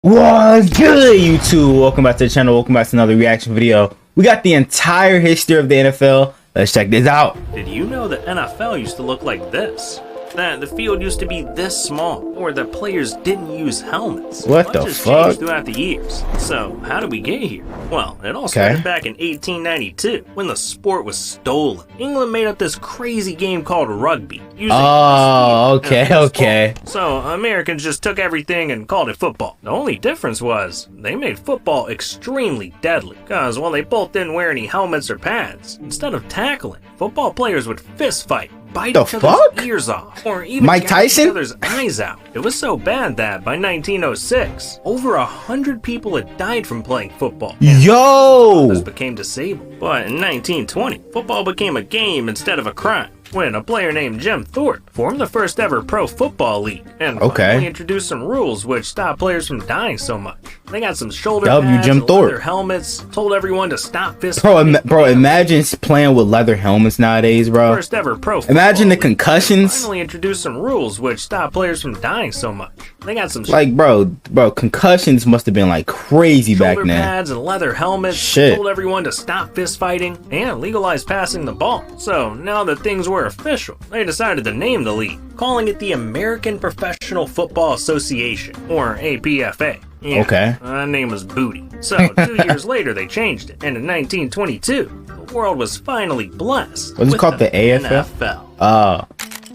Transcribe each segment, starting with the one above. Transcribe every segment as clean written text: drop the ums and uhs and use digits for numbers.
What's good, YouTube? Welcome back to the channel. Welcome back to another reaction video. We got the entire history of the NFL. Let's check this out. Did you know the NFL used to look like this? That the field used to be this small, or that players didn't use helmets. What the fuck? Changed throughout the years. So, how did we get here? Well, it all started back in 1892, when the sport was stolen. England made up this crazy game called rugby. Okay. So, Americans just took everything and called it football. The only difference was, they made football extremely deadly, because, well, they both didn't wear any helmets or pads. Instead of tackling, football players would fist fight, bite each other's ears off, or even Mike Tyson? each other's eyes out. It was so bad that by 1906, over 100 people had died from playing football. Yo! Others became disabled. But in 1920, football became a game instead of a crime, when a player named Jim Thorpe formed the first ever pro football league and finally introduced some rules which stopped players from dying so much. They got some shoulder pads, Jim Thorpe. leather helmets, told everyone to stop fist Bro, imagine playing with leather helmets nowadays, bro. First ever pro imagine the concussions. Finally introduced some rules which stopped players from dying so much. They got some bro, concussions must have been like crazy back then. Shoulder pads and leather helmets, told everyone to stop fist fighting and legalized passing the ball. So now that things were official, they decided to name the league, calling it the American Professional Football Association, or APFA. Yeah, that name was booty. So 2 years later they changed it, and in 1922 the world was finally blessed. Was it called the AFL? NFL.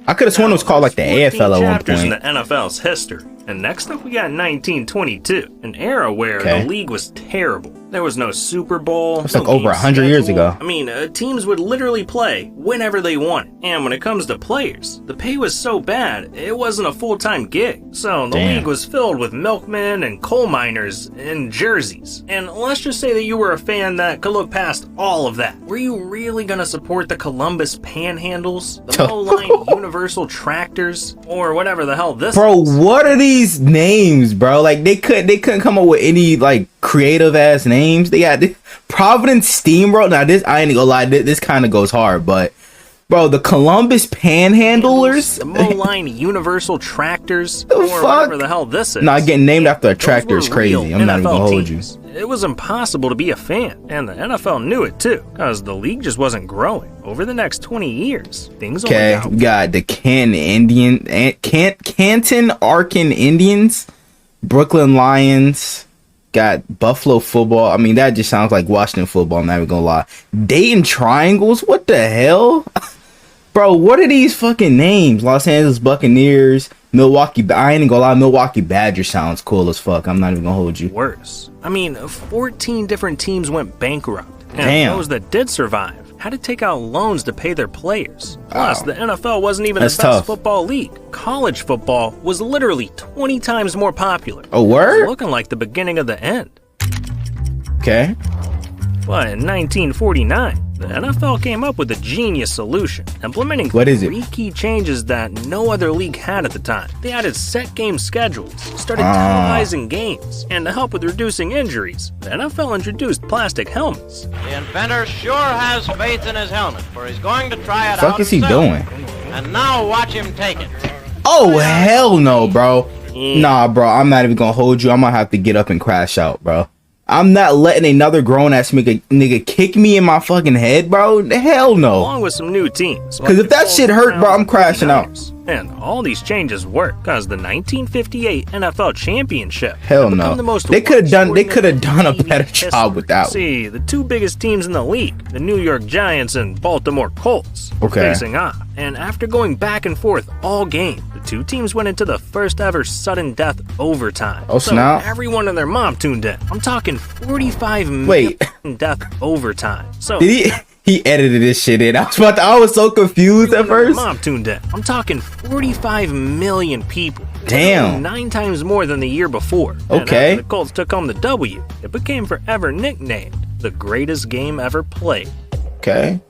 I could have sworn it was called like the AFL at one point. In the NFL's history. And next up we got 1922, an era where the league was terrible. There was no Super Bowl. It's like over 100 years ago. I mean, teams would literally play whenever they wanted. And when it comes to players, the pay was so bad, it wasn't a full-time gig. So the league was filled with milkmen and coal miners in jerseys. And let's just say that you were a fan that could look past all of that. Were you really gonna support the Columbus Panhandles, the Moline Universal Tractors, or whatever the hell this is? Bro, what are these names, bro? Like they couldn't come up with any like creative ass names. They got this Providence Steamroller. Now this, I ain't gonna lie, this kind of goes hard, but bro, the Columbus Panhandlers, the Moline Universal Tractors, or whatever the hell this is. Nah, getting named after a tractor is crazy. I'm not even gonna hold you. It was impossible to be a fan, and the NFL knew it too, because the league just wasn't growing. Over the next 20 years, things only got we got the Canton Arkin Indians, Brooklyn Lions, got Buffalo football. I mean, that just sounds like Washington football, I'm not even gonna lie. Dayton Triangles, what the hell? Bro, what are these fucking names? Los Angeles Buccaneers, Milwaukee, I ain't gonna lie, Milwaukee Badger sounds cool as fuck. I'm not even gonna hold you. Worse. I mean, 14 different teams went bankrupt. And those that did survive had to take out loans to pay their players. Plus, the NFL wasn't even the best football league. College football was literally 20 times more popular. Oh, word? It was looking like the beginning of the end. Okay. But in 1949, the NFL came up with a genius solution, implementing three key changes that no other league had at the time. They added set game schedules, started televising games, and to help with reducing injuries, the NFL introduced plastic helmets. The inventor sure has faith in his helmet, for he's going to try it out. What the fuck is he doing? And now watch him take it. Oh, hell no, bro. Nah, bro, I'm not even gonna hold you. I'm gonna have to get up and crash out, bro. I'm not letting another grown-ass nigga kick me in my fucking head, bro. Hell no. Along with some new teams. Because if that shit hurt, bro, I'm crashing out. And all these changes work because the 1958 NFL Championship. Hell no. They could have done a better job with that. See, the two biggest teams in the league, the New York Giants and Baltimore Colts, were facing off. And after going back and forth all game, the two teams went into the first ever sudden death overtime. Oh, snap. So everyone and their mom tuned in. I'm talking 45 minute death overtime. So did he edited this shit in. I was so confused at first. Mom tuned in. I'm talking 45 million people. Damn. 9 times more than the year before. And after the Colts took home the W, it became forever nicknamed the greatest game ever played. Okay.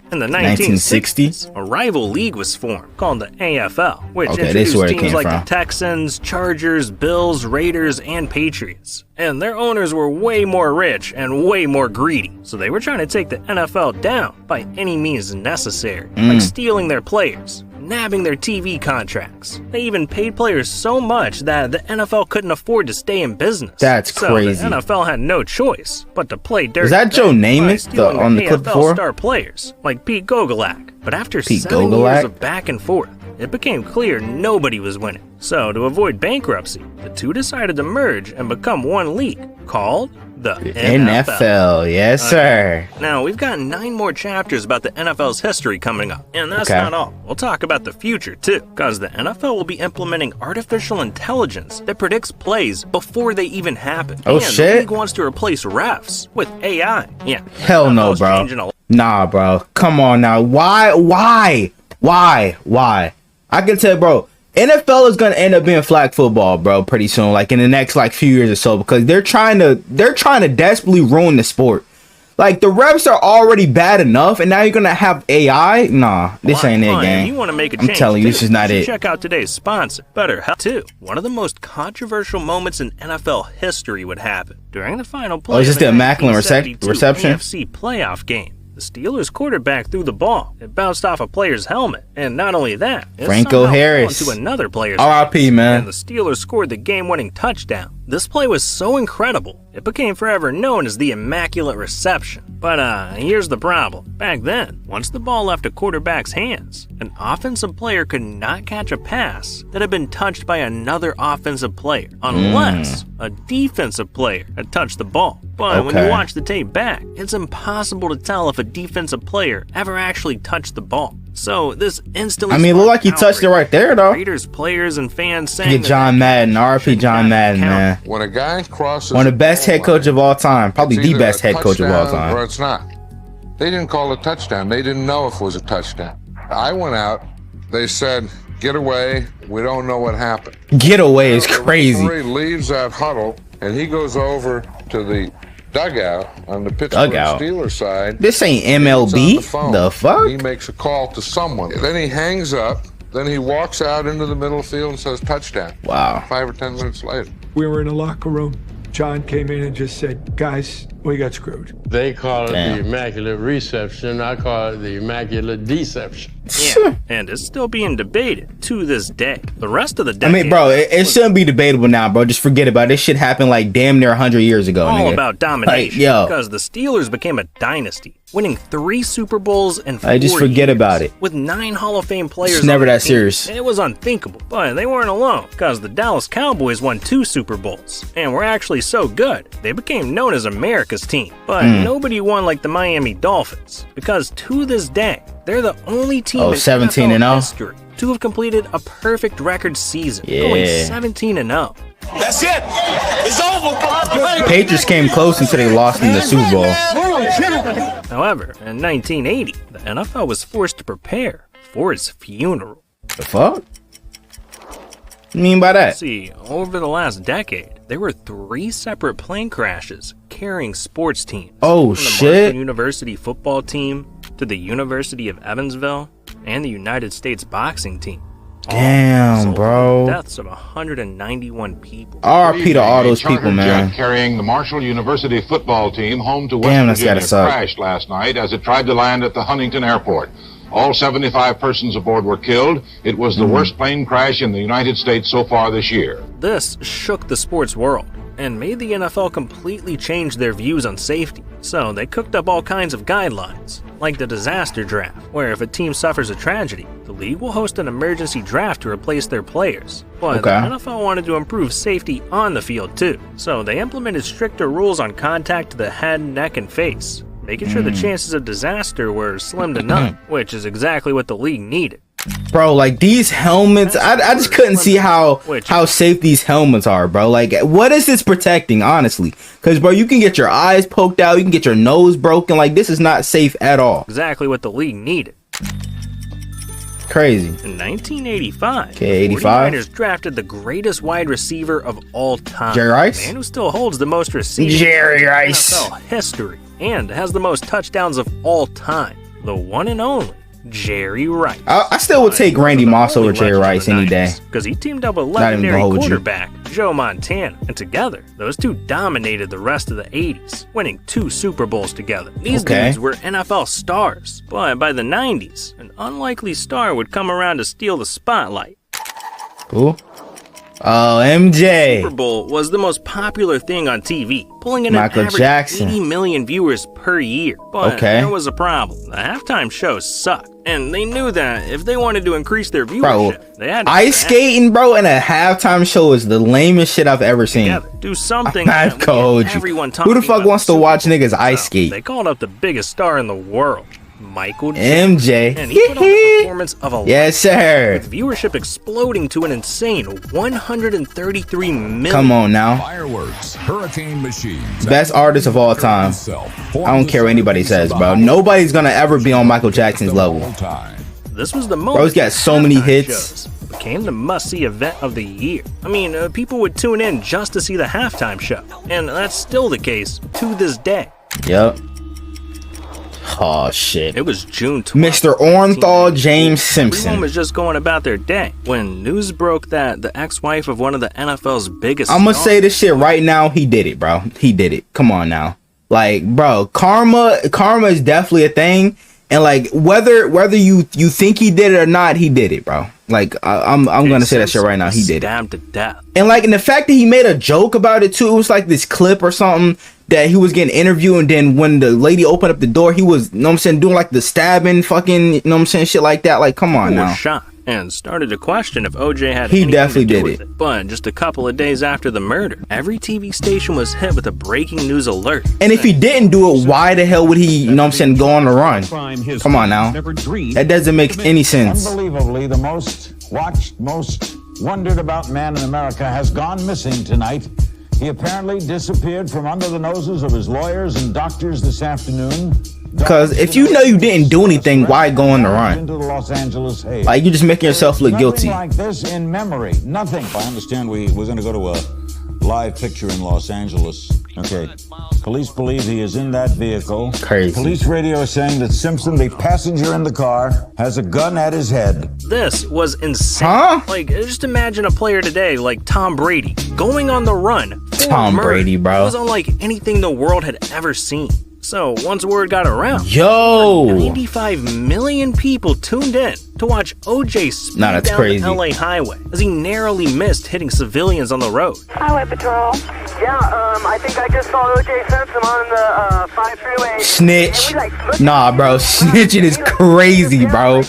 In the 1960s, a rival league was formed called the AFL, which introduced teams like the Texans, Chargers, Bills, Raiders, and Patriots. And their owners were way more rich and way more greedy, so they were trying to take the NFL down by any means necessary, like stealing their players, nabbing their TV contracts. They even paid players so much that the NFL couldn't afford to stay in business. That's crazy. So the NFL had no choice but to play dirty. Is that Joe Namath on the clip before? Star players like Pete Gogolak. But after Pete 7 Gogolak? years of back and forth, it became clear nobody was winning. So to avoid bankruptcy, the two decided to merge and become one league called the NFL. Yes, sir. Now, we've got 9 more chapters about the NFL's history coming up, and that's not all. We'll talk about the future, too, because the NFL will be implementing artificial intelligence that predicts plays before they even happen. Oh, and shit. the league wants to replace refs with AI. Yeah. Hell no, NFL's bro. changing a lot. Nah, bro. Come on now. Why? I can tell, bro. NFL is gonna end up being flag football, bro, pretty soon, like in the next like few years or so, because they're trying to desperately ruin the sport. Like the refs are already bad enough, and now you're gonna have AI. Nah, this ain't it, gang. You want to make a I'm change, telling you, too, this is not you it. should check out today's sponsor, BetterHelp. Too. One of the most controversial moments in NFL history would happen during the final play. Oh, is this of the the Immaculate 1972 Reception? AFC playoff game. The Steelers quarterback threw the ball. It bounced off a player's helmet, and not only that, it Franco somehow fell Harris. into another player's R.I.P., helmet, man. And the Steelers scored the game-winning touchdown. This play was so incredible, it became forever known as the Immaculate Reception. But here's the problem. Back then, once the ball left a quarterback's hands, an offensive player could not catch a pass that had been touched by another offensive player, unless a defensive player had touched the ball. But when you Okay. watch the tape back, it's impossible to tell if a defensive player ever actually touched the ball. So this instantly I mean, it looked like he sparked touched it outrage. right there, though. Raiders players and fans saying Get that John Madden, R.I.P. John not Madden, count. man. When a guy crosses One of the best the head goal coach line, of all time, probably it's the either best a head coach of all touchdown or time. it's not. They didn't call a touchdown. They didn't know if it was a touchdown. I went out. They said, "Get away. We don't know what happened." Get away is The crazy. referee leaves that huddle and he goes over to the dugout on the Pittsburgh Dugout? Steelers side. This ain't He's on MLB. the phone. The fuck? He makes a call to someone. Then he hangs up. Then he walks out into the middle field and says touchdown. Wow. 5 or 10 minutes later. We were in a locker room. John came in and just said, "Guys, we got screwed." They call it Damn. the Immaculate Reception. I call it the Immaculate Deception. Yeah, and it's still being debated to this day. The rest of the I decade mean, bro, it shouldn't be debatable now, bro. Just forget about it. This shit happened like damn near 100 years ago, all nigga. about domination, Like, yo. because the Steelers became a dynasty, winning 3 Super Bowls in 4 Like, just forget years, about it. with 9 Hall of Fame players. It's never on the that team. serious. It was unthinkable, but they weren't alone, because the Dallas Cowboys won 2 Super Bowls, and were actually so good they became known as America's team. But Hmm. nobody won like the Miami Dolphins, because to this day they're the only team Oh, in 17 and NFL 0? history to have completed a perfect record season, Yeah. going 17 and 0. That's it. It's over. Patriots came close until they lost in the Super Bowl. However, in 1980, the NFL was forced to prepare for his funeral. The fuck? What you mean by that? See, over the last decade, there were 3 separate plane crashes carrying sports teams. Oh, from the shit. Marshall University football team to the University of Evansville and the United States boxing team. Damn, Resulting in bro. Deaths of 191 people. RP to all those people, man. Jet carrying the Marshall University football team home to West Damn, that's gotta Virginia suck. crashed last night as it tried to land at the Huntington Airport. All 75 persons aboard were killed. It was the worst plane crash in the United States so far this year. This shook the sports world and made the NFL completely change their views on safety. So they cooked up all kinds of guidelines, like the disaster draft, where if a team suffers a tragedy, the league will host an emergency draft to replace their players. But the Okay. NFL wanted to improve safety on the field too, so they implemented stricter rules on contact to the head, neck, and face, making sure the chances of disaster were slim to none, which is exactly what the league needed. Bro, like these helmets, I just couldn't see how safe these helmets are, bro. Like, what is this protecting, honestly? Because, bro, you can get your eyes poked out, you can get your nose broken. Like, this is not safe at all. Exactly what the league needed. Crazy. In 1985, Okay, 85. 49ers drafted the greatest wide receiver of all time. Jerry Rice? The man who still holds the most receiving Jerry in Rice. NFL history and has the most touchdowns of all time. The one and only Jerry Rice. I still would take Randy Moss over Jerry Rice any day. Because he teamed up with Not even legendary gonna hold you. quarterback Joe Montana. And together, those two dominated the rest of the 80s, winning 2 Super Bowls together. These dudes were NFL stars. But by the 90s, an unlikely star would come around to steal the spotlight. Who? Oh, MJ. Super Bowl was the most popular thing on TV, pulling in Michael an average Jackson. 80 million viewers per year. But Okay. there was a problem. The halftime shows sucked, and they knew that if they wanted to increase their viewership, Bro, they had to ice skating, bro, and a halftime show is the lamest shit I've ever seen. together, do something I'm that not gonna hold you. everyone Who the talking fuck about wants to Super watch Bowl. niggas ice So, skate? They called up the biggest star in the world, Michael Jackson. MJ. And he put on a performance of a Yes, sir. with viewership exploding to an insane 133 million. Come on now. Fireworks, hurricane machines. Best artist of all time. I don't care what anybody says, bro. Nobody's gonna ever be on Michael Jackson's level. This was the moment. Bro's got so many halftime hits. shows became the must-see event of the year. I mean, people would tune in just to see the halftime show, and that's still the case to this day. Yep. Oh shit. It was June 12th. Mr. Orenthal James Everyone Simpson. was just going about their day when news broke that the ex-wife of one of the NFL's biggest I'm gonna stars- say this shit right now. He did it, bro. He did it. Come on now. Like, bro, karma is definitely a thing. And like, whether you think he did it or not, he did it, bro. Like, I'm gonna say that shit right now. He did it. Stabbed to death. And like, and the fact that he made a joke about it too, it was like this clip or something that he was getting interviewed, and then when the lady opened up the door, he was, you know what I'm saying, doing like the stabbing, fucking, you know what I'm saying, shit like that. Like, come on Who now. was shot and started to question if OJ had He anything definitely to do did with it. But just a couple of days after the murder, every TV station was hit with a breaking news alert. And if he didn't do it, why the hell would he, you know what I'm saying, go on the run? Come on now. That doesn't make any sense. Unbelievably, the most watched, most wondered about man in America has gone missing tonight. He apparently disappeared from under the noses of his lawyers and doctors this afternoon. Because if you know you didn't do anything, why go on the run? Into the Los Angeles Hague. Like, you're just making yourself look guilty. Nothing like this in memory. Nothing. I understand we're going to go to a live picture in Los Angeles. Okay. Police believe he is in that vehicle. Crazy. Police radio is saying that Simpson, the passenger in the car, has a gun at his head. This was insane. Huh? Like, just imagine a player today like Tom Brady going on the run. for Tom murder. Brady, bro. It was unlike anything the world had ever seen. So once word got around, Yo. 95 million people tuned in to watch OJ speed Nah, that's down crazy. the LA highway as he narrowly missed hitting civilians on the road. Highway Patrol. Yeah, I think I just saw OJ Simpson on the 5 freeway. Snitch. Nah, bro. Snitching is crazy, bro.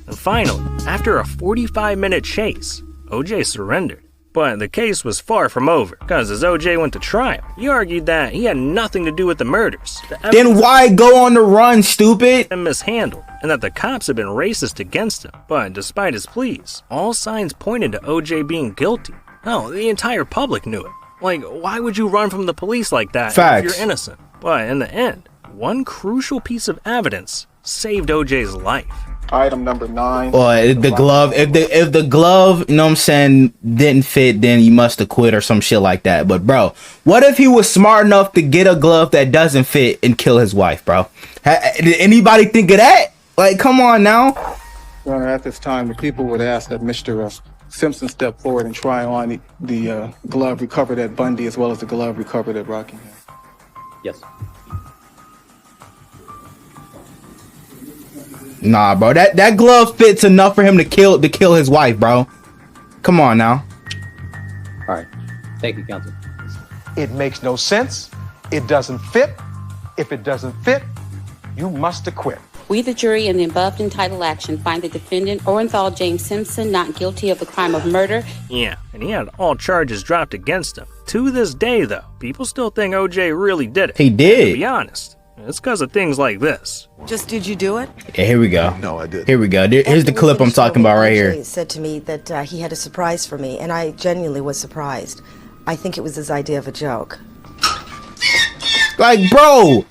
And finally, after a 45-minute chase, OJ surrendered. But the case was far from over, because as OJ went to trial, he argued that he had nothing to do with the murders. Then why go on the run, stupid? And mishandled, and that the cops had been racist against him. But despite his pleas, all signs pointed to OJ being guilty. Hell, the entire public knew it. Like, why would you run from the police like that Facts. if you're innocent? But in the end, one crucial piece of evidence saved OJ's life. Item number 9. Or the glove, if the glove, you know what I'm saying, didn't fit, then you must have quit or some shit like that. But bro, what if he was smart enough to get a glove that doesn't fit and kill his wife, bro? Did anybody think of that? Like, come on now. Your Honor, at this time, the people would ask that Mr. Simpson step forward and try on the glove recovered at Bundy as well as the glove recovered at Rockingham. Yes. Nah, bro, that glove fits enough for him to kill his wife, bro. Come on now. All right. Thank you, counsel. It makes no sense. It doesn't fit. If it doesn't fit, you must acquit. We, the jury, in the above entitled action, find the defendant, Orenthal James Simpson, not guilty of the crime of murder. Yeah, and he had all charges dropped against him. To this day, though, people still think OJ really did it. He did. To be honest, it's because of things like this. Just did you do it? Yeah, here we go. No, I didn't. Here we go. Here's the clip I'm talking about right here. He said to me that he had a surprise for me, and I genuinely was surprised. I think it was his idea of a joke. Like, bro,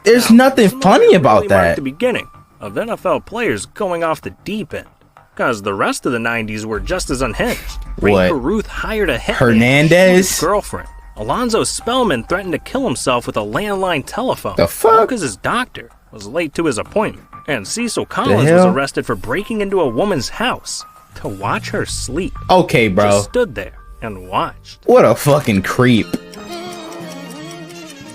there's nothing funny about Really marked that. the beginning of NFL players going off the deep end. Because the rest of the 90s were just as unhinged. Ray What? Caruth hired a hitman Hernandez? his girlfriend. Alonzo Spellman threatened to kill himself with a landline telephone. The fuck? Because his doctor was late to his appointment. And Cecil Collins was arrested for breaking into a woman's house to watch her sleep. Okay, bro. Just stood there and watched. What a fucking creep.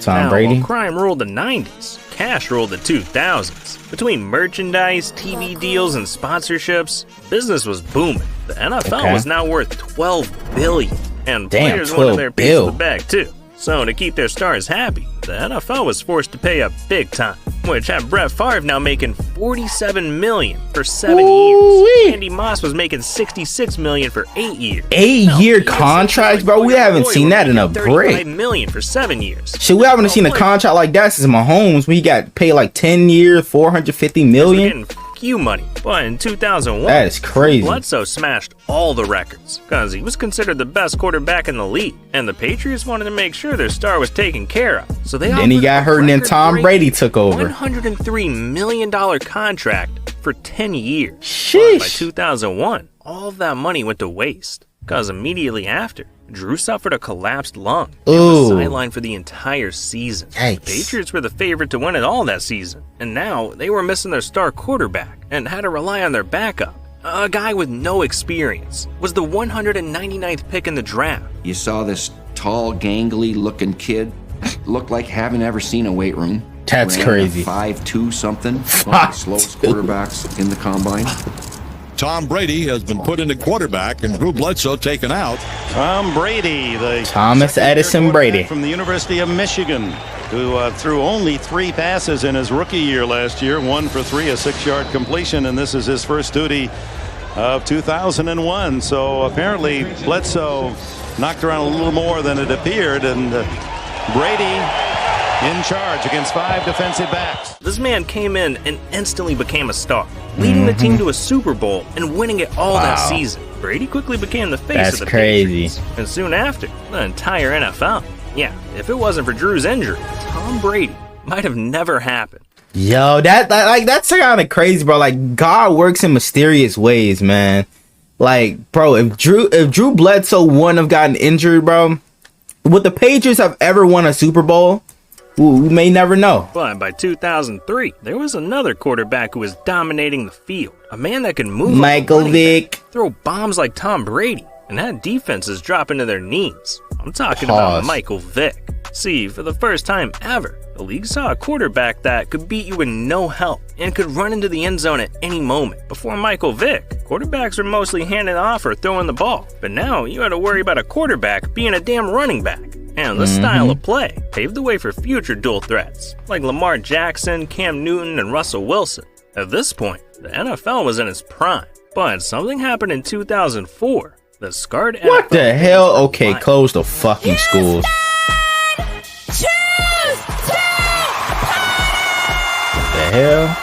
Tom Brady. While crime ruled the 90s, cash ruled the 2000s. Between merchandise, TV deals, and sponsorships, business was booming. The NFL was now worth $12 billion, and players wanted their piece of the bag too. So to keep their stars happy, the NFL was forced to pay up big time, which had Brett Favre now making $47 million for 7 years. Andy Moss was making $66 million for 8 years. 8-year contracts, bro. We haven't seen that in a break. $35 million for 7 years. Shit, we haven't seen a contract like that since Mahomes. We got paid like 10 years, $450 million. You money, but in 2001, that is crazy. Bledsoe smashed all the records because he was considered the best quarterback in the league, and the Patriots wanted to make sure their star was taken care of. So then he got hurt, and then Tom Brady took over. $103 million contract for 10 years. Sheesh. But by 2001, all of that money went to waste because immediately after, Drew suffered a collapsed lung and was sidelined for the entire season. Yikes. The Patriots were the favorite to win it all that season, and now they were missing their star quarterback and had to rely on their backup. A guy with no experience was the 199th pick in the draft. You saw this tall, gangly looking kid, looked like haven't ever seen a weight room. That's crazy. 5'2" something, one of the slowest quarterbacks in the combine. Tom Brady has been put into quarterback and Drew Bledsoe taken out. Tom Brady, the Thomas Edison Brady from the University of Michigan, who threw only 3 passes in his rookie year last year, 1 for 3, a 6-yard completion, and this is his first duty of 2001. So apparently Bledsoe knocked around a little more than it appeared, and Brady in charge against 5 defensive backs. This man came in and instantly became a star, leading the team to a Super Bowl and winning it all that season. Brady quickly became the face of the Patriots, and soon after, the entire NFL. Yeah, if it wasn't for Drew's injury, Tom Brady might have never happened. Yo, that's kind of crazy, bro. Like, God works in mysterious ways, man. Like, bro, if Drew Bledsoe wouldn't have gotten injured, bro, would the Patriots have ever won a Super Bowl? We may never know. But by 2003, there was another quarterback who was dominating the field. A man that can move Michael Vick, throw bombs like Tom Brady, and had defenses dropping to their knees. I'm talking about Michael Vick. See, for the first time ever, the league saw a quarterback that could beat you with no help and could run into the end zone at any moment. Before Michael Vick, quarterbacks were mostly handing off or throwing the ball. But now you had to worry about a quarterback being a damn running back. And this style of play paved the way for future dual threats, like Lamar Jackson, Cam Newton, and Russell Wilson. At this point, the NFL was in its prime, but something happened in 2004 that scarred NFL. What the hell? Okay, close the fucking schools. What the hell?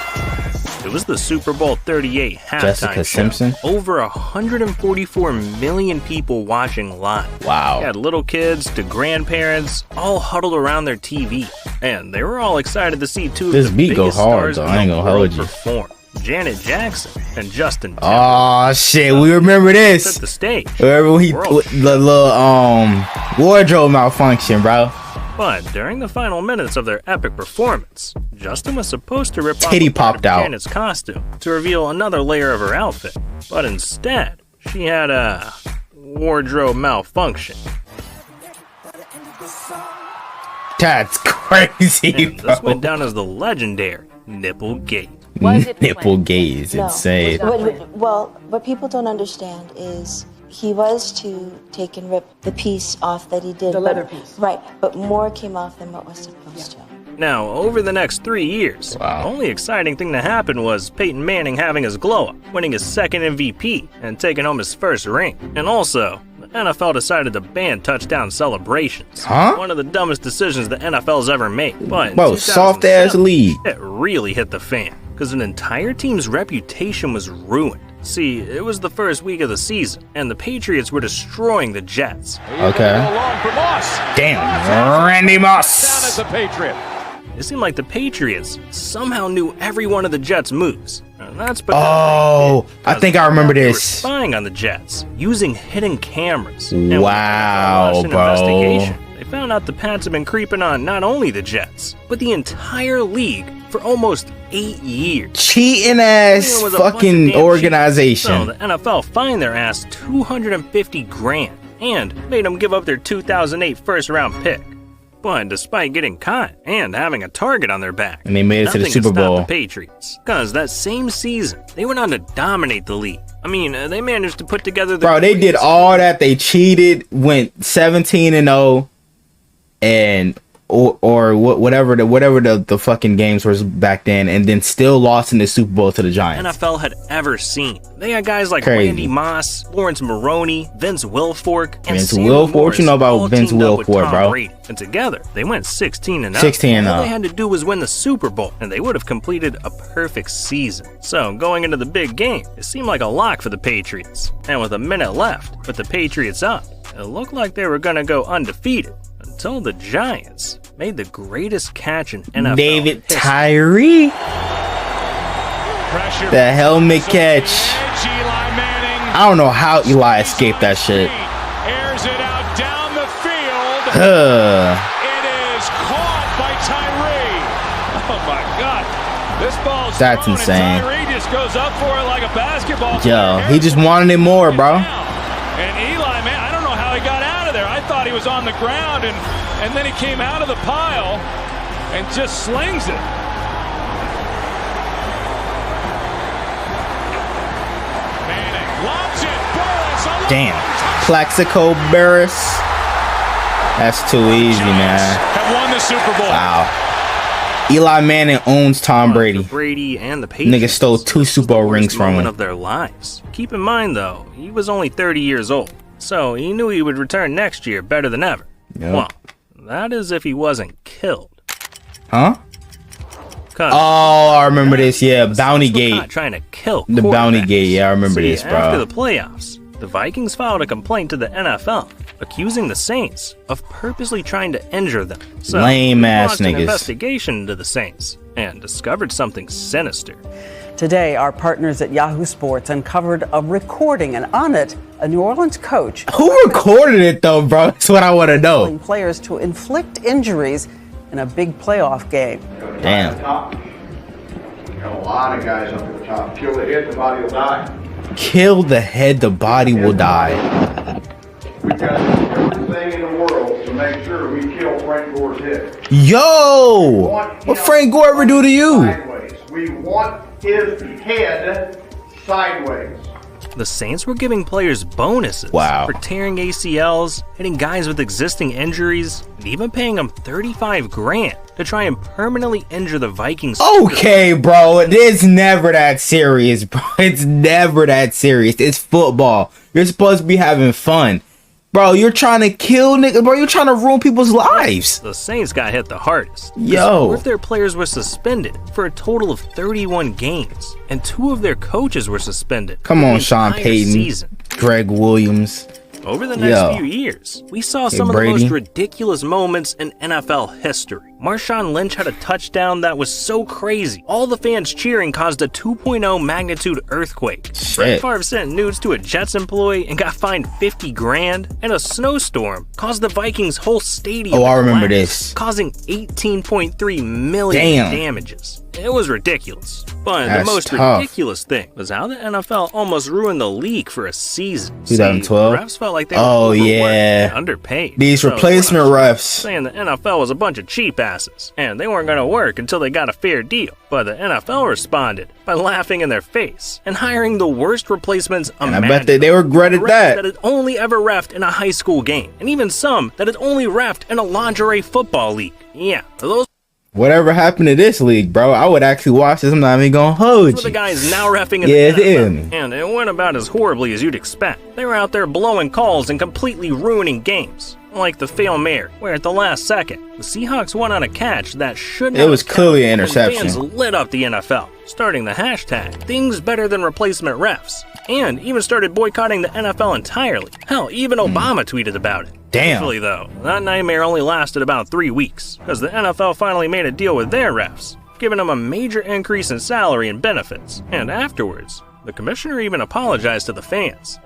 It was the Super Bowl 38 halftime Jessica show. Simpson. Over 144 million people watching live. Wow. You had little kids to grandparents, all huddled around their TV, and they were all excited to see two of the biggest stars in the world perform. Janet Jackson and Justin Timberlake. Oh shit, we remember this. Set the stage. Remember the little wardrobe malfunction, bro. But during the final minutes of their epic performance, Justin was supposed to rip Titty off popped out. Janet's costume to reveal another layer of her outfit. But instead, she had a wardrobe malfunction. That's crazy, And this went down as the legendary Nipplegate. Nipplegate is insane. Well, what people don't understand is he was to take and rip the piece off that he did. The leather piece. Right, but more came off than what was supposed to. Now, over the next 3 years, the only exciting thing to happen was Peyton Manning having his glow-up, winning his second MVP, and taking home his first ring. And also, the NFL decided to ban touchdown celebrations. One of the dumbest decisions the NFL's ever made. But Bro, soft-ass league. It really hit the fan, because an entire team's reputation was ruined. See, it was the first week of the season, and the Patriots were destroying the Jets. Okay. Damn, Randy Moss. Down as a Patriot. It seemed like the Patriots somehow knew every one of the Jets' moves. And that's I think I remember they were this. spying on the Jets using hidden cameras. Wow, bro. Investigation, they found out the Pats had been creeping on not only the Jets, but the entire league for almost 8 years. Cheating ass fucking organization. So the NFL fined their ass $250,000 and made them give up their 2008 first-round pick. But despite getting caught and having a target on their back, and they made it to the Super nothing Bowl. stopped the Patriots, because that same season they went on to dominate the league. I mean, they managed to put together the Bro, they did all that. They cheated, went 17-0, and or whatever the fucking games was back then, and then still lost in the Super Bowl to the Giants. NFL had ever seen. They had guys like Crazy. Randy Moss, Lawrence Maroney, Vince Wilfork, and Vince Sam Wilfork, Morris you know about all Vince teamed up with Wilfork, Tom bro. Brady. And together, they went 16-0. 16-0. All they had to do was win the Super Bowl, and they would have completed a perfect season. So, going into the big game, it seemed like a lock for the Patriots. And with a minute left, with the Patriots up, it looked like they were gonna go undefeated until the Giants made the greatest catch in NFL David history. Tyree. The helmet catch. I don't know how Eli escaped that shit. Airs it out down the field. It is caught by Tyree. Oh my God. This ball's That's thrown insane. And Tyree just goes up for it like a basketball. Yo, he just wanted it more, bro. And Eli, man, I don't know how he got out of there. I thought he was on the ground, and then he came out of the pile and just slings it. Manning lobs it. Burris. Damn. Plaxico Burris. That's too easy, man. Have won the Super Bowl. Wow. Eli Manning owns Tom Brady. Brady and the Patriots. Nigga stole 2 Super Bowl rings from moment him. of their lives. Keep in mind, though, he was only 30 years old, so he knew he would return next year better than ever. Yep. Well, that is if he wasn't killed. Huh? Oh, I remember this. Yeah, Bounty Not Gate. trying to kill The Bounty quarterbacks. Gate. Yeah, I remember See, this, After bro. the playoffs, the Vikings filed a complaint to the NFL, accusing the Saints of purposely trying to injure them. So, Lame they ass launched an niggas. investigation into the Saints and discovered something sinister. Today, our partners at Yahoo Sports uncovered a recording, and on it, a New Orleans coach Who recorded it though, bro? That's what I want to know. telling players to inflict injuries in a big playoff game. Damn. Got a lot of guys up at the top. Kill the head, the body will die. Kill the head, the body will die. We've got to do everything in the world to make sure we kill Frank Gore's head. Yo! What Frank Gore ever do to you? Sideways. We want his head sideways. The Saints were giving players bonuses Wow. for tearing ACLs, hitting guys with existing injuries, and even paying them $35,000 to try and permanently injure the Vikings. Okay, bro. It's never that serious, bro. It's never that serious. It's football. You're supposed to be having fun. Bro, you're trying to kill niggas, bro. You're trying to ruin people's lives. The Saints got hit the hardest. Yo. 4 of their players were suspended for a total of 31 games, and 2 of their coaches were suspended. Come for on, the Sean entire Payton, season. Greg Williams. Over the next Yo. few years, we saw Hey, some of the Brady. most ridiculous moments in NFL history. Marshawn Lynch had a touchdown that was so crazy, all the fans cheering caused a 2.0 magnitude earthquake. Brett Favre sent nudes to a Jets employee and got fined $50,000, and a snowstorm caused the Vikings' whole stadium Oh, I to remember collapse, this. causing $18.3 million Damn. damages. It was ridiculous. But That's the most tough. ridiculous thing was how the NFL almost ruined the league for a season. 2012? See, refs felt like they were Oh, overworked yeah. and underpaid. These So, replacement we're not refs. saying the NFL was a bunch of cheap asses, and they weren't going to work until they got a fair deal. But the NFL responded by laughing in their face and hiring the worst replacements And I imaginable. bet they regretted Refs that. that had only ever reffed in a high school game, and even some that had only reffed in a lingerie football league. Yeah, those Whatever happened to this league, bro? I would actually watch this. I'm not even gonna hold were the you. guys now reffing in Yeah, the it NFL, is. and it went about as horribly as you'd expect. They were out there blowing calls and completely ruining games. Like the Fail Mare, where at the last second, the Seahawks won on a catch that should not It was have clearly an counted, and interception. Fans lit up the NFL, starting the hashtag Things Better Than Replacement Refs, and even started boycotting the NFL entirely. Hell, even Obama tweeted about it. Damn. Thankfully, though, that nightmare only lasted about 3 weeks, because the NFL finally made a deal with their refs, giving them a major increase in salary and benefits. And afterwards, the commissioner even apologized to the fans.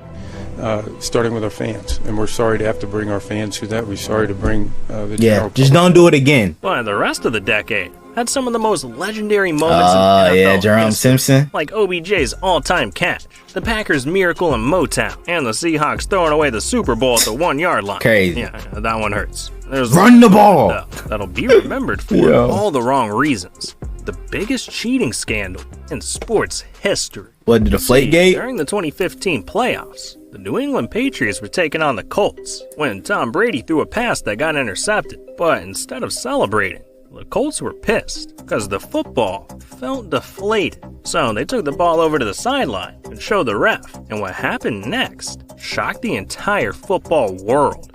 Starting with our fans, and we're sorry to have to bring our fans through that. We're sorry to bring the Yeah, general just public. don't do it again. But the rest of the decade, had some of the most legendary moments in NFL yeah, Jerome history, Simpson. like OBJ's all-time catch, the Packers' miracle in Motown, and the Seahawks throwing away the Super Bowl at the 1-yard line. Crazy. Yeah, that one hurts. There's Run the ball! That'll be remembered for Yo. all the wrong reasons. The biggest cheating scandal in sports history. What, the Deflategate? During the 2015 playoffs, the New England Patriots were taking on the Colts when Tom Brady threw a pass that got intercepted. But instead of celebrating, the Colts were pissed because the football felt deflated. So they took the ball over to the sideline and showed the ref. And what happened next shocked the entire football world.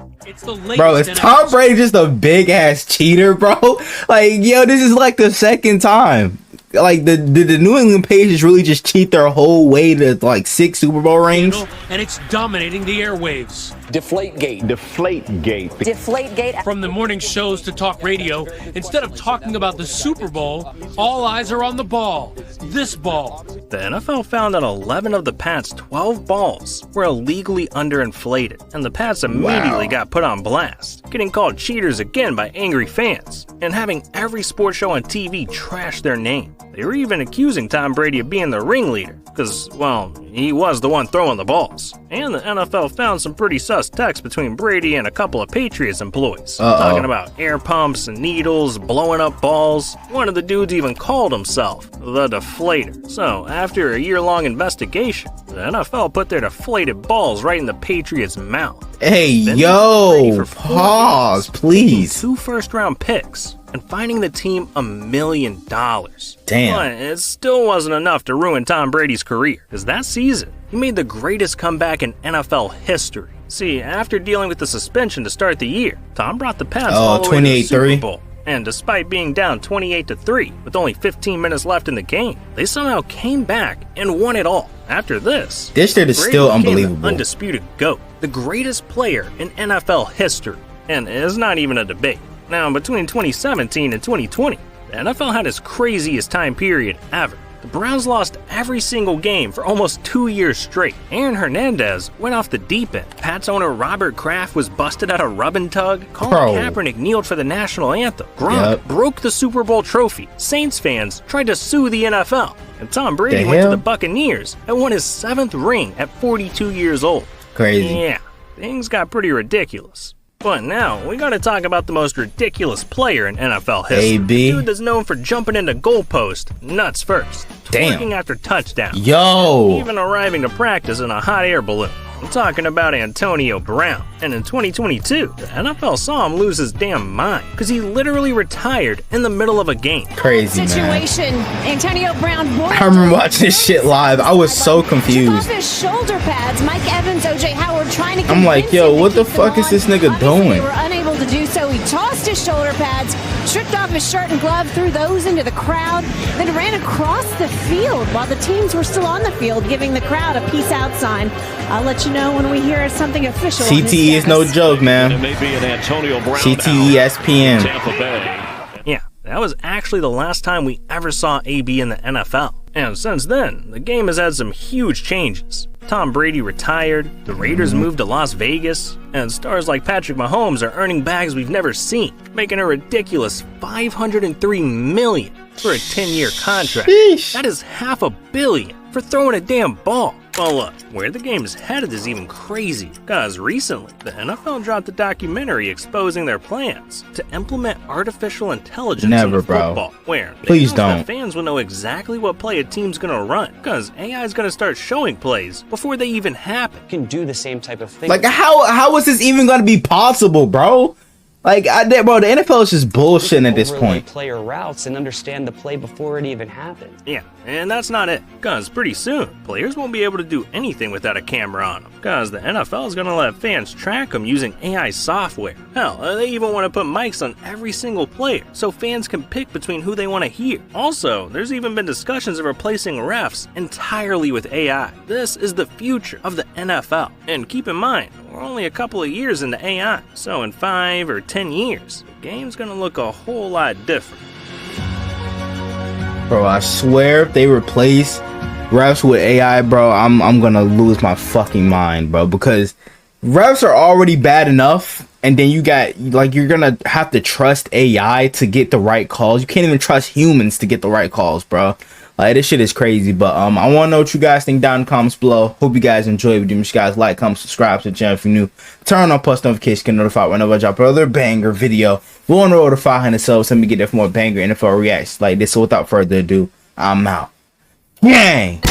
Bro, is Tom Brady just a big ass cheater, bro? Like, yo, this is like the second time. Like, the New England Patriots really just cheat their whole way to like 6 Super Bowl rings? And it's dominating the airwaves. Deflategate. Deflategate. Deflategate. From the morning shows to talk radio, instead of talking about the Super Bowl, all eyes are on the ball. This ball. The NFL found that 11 of the Pats' 12 balls were illegally underinflated, and the Pats immediately got put on blast, getting called cheaters again by angry fans, and having every sports show on TV trash their name. They were even accusing Tom Brady of being the ringleader, because, well, he was the one throwing the balls. And the NFL found some pretty sus texts between Brady and a couple of Patriots employees, talking about air pumps and needles, blowing up balls. One of the dudes even called himself the Deflator. So, after a year-long investigation, the NFL put their deflated balls right in the Patriots' mouth. Hey, Then yo, pause, please. 2 first-round picks and finding the team $1 million. Damn. But it still wasn't enough to ruin Tom Brady's career, because that season, he made the greatest comeback in NFL history. See, after dealing with the suspension to start the year, Tom brought the Pats all the way to the Super Bowl. And despite being down 28-3 with only 15 minutes left in the game, they somehow came back and won it all. After this shit is Brady still became the unbelievable. Undisputed GOAT, the greatest player in NFL history. And it's not even a debate. Now, between 2017 and 2020, the NFL had its craziest time period ever. The Browns lost every single game for almost 2 years straight. Aaron Hernandez went off the deep end. Pats owner Robert Kraft was busted at a rub and tug. Colin Kaepernick kneeled for the national anthem. Gronk broke the Super Bowl trophy. Saints fans tried to sue the NFL. And Tom Brady went to the Buccaneers and won his 7th ring at 42 years old. Crazy. Yeah, things got pretty ridiculous. But now, we gotta talk about the most ridiculous player in NFL history. AB. The dude that's known for jumping into goalpost, nuts first. Damn. Twerking after touchdown. Yo. Even arriving to practice in a hot air balloon. I'm talking about Antonio Brown. And in 2022, the NFL saw him lose his damn mind, because he literally retired in the middle of a game. Crazy, man. Situation. Antonio Brown. I remember watching this shit live. I was so confused. Took off his shoulder pads. Mike Evans, OJ Howard trying to. I'm like, yo, what the fuck is this nigga doing? They were unable to do so. He tossed his shoulder pads, stripped off his shirt and glove, threw those into the crowd, then ran across the field while the teams were still on the field, giving the crowd a peace out sign. I'll let you know when we hear something official. CTE is no joke, man. It may be an Antonio Brown CTE ESPN. Tampa Bay. Yeah, that was actually the last time we ever saw AB in the NFL. And since then, the game has had some huge changes. Tom Brady retired, the Raiders moved to Las Vegas, and stars like Patrick Mahomes are earning bags we've never seen, making a ridiculous $503 million for a 10-year contract. Sheesh. That is $500 million for throwing a damn ball. Well, look, where the game is headed is even crazy, because recently, the NFL dropped a documentary exposing their plans to implement artificial intelligence in football, where Please don't. fans will know exactly what play a team's gonna run, because AI is gonna start showing plays before they even happen. Can do the same type of thing. Like, how is this even gonna be possible, bro? Like, bro, the NFL is just bullshitting at this point. Player routes and understand the play before it even happens. Yeah, and that's not it, because pretty soon, players won't be able to do anything without a camera on them, because the NFL is going to let fans track them using AI software. Hell, they even want to put mics on every single player, so fans can pick between who they want to hear. Also, there's even been discussions of replacing refs entirely with AI. This is the future of the NFL, and keep in mind, we're only a couple of years into AI, so in 5 or 10 years, the game's gonna look a whole lot different. Bro, I swear if they replace refs with AI, bro, I'm gonna lose my fucking mind, bro, because refs are already bad enough, and then you got like you're gonna have to trust AI to get the right calls. You can't even trust humans to get the right calls, bro. Like, this shit is crazy. But I want to know what you guys think down in the comments below. Hope you guys enjoyed it. Make sure you guys like, comment, subscribe to the channel if you're new. Turn on post notifications, get notified whenever I drop another banger video. We're on the road to 500 subs. Let me get there for more banger NFL reacts like this. So without further ado, I'm out. Gang!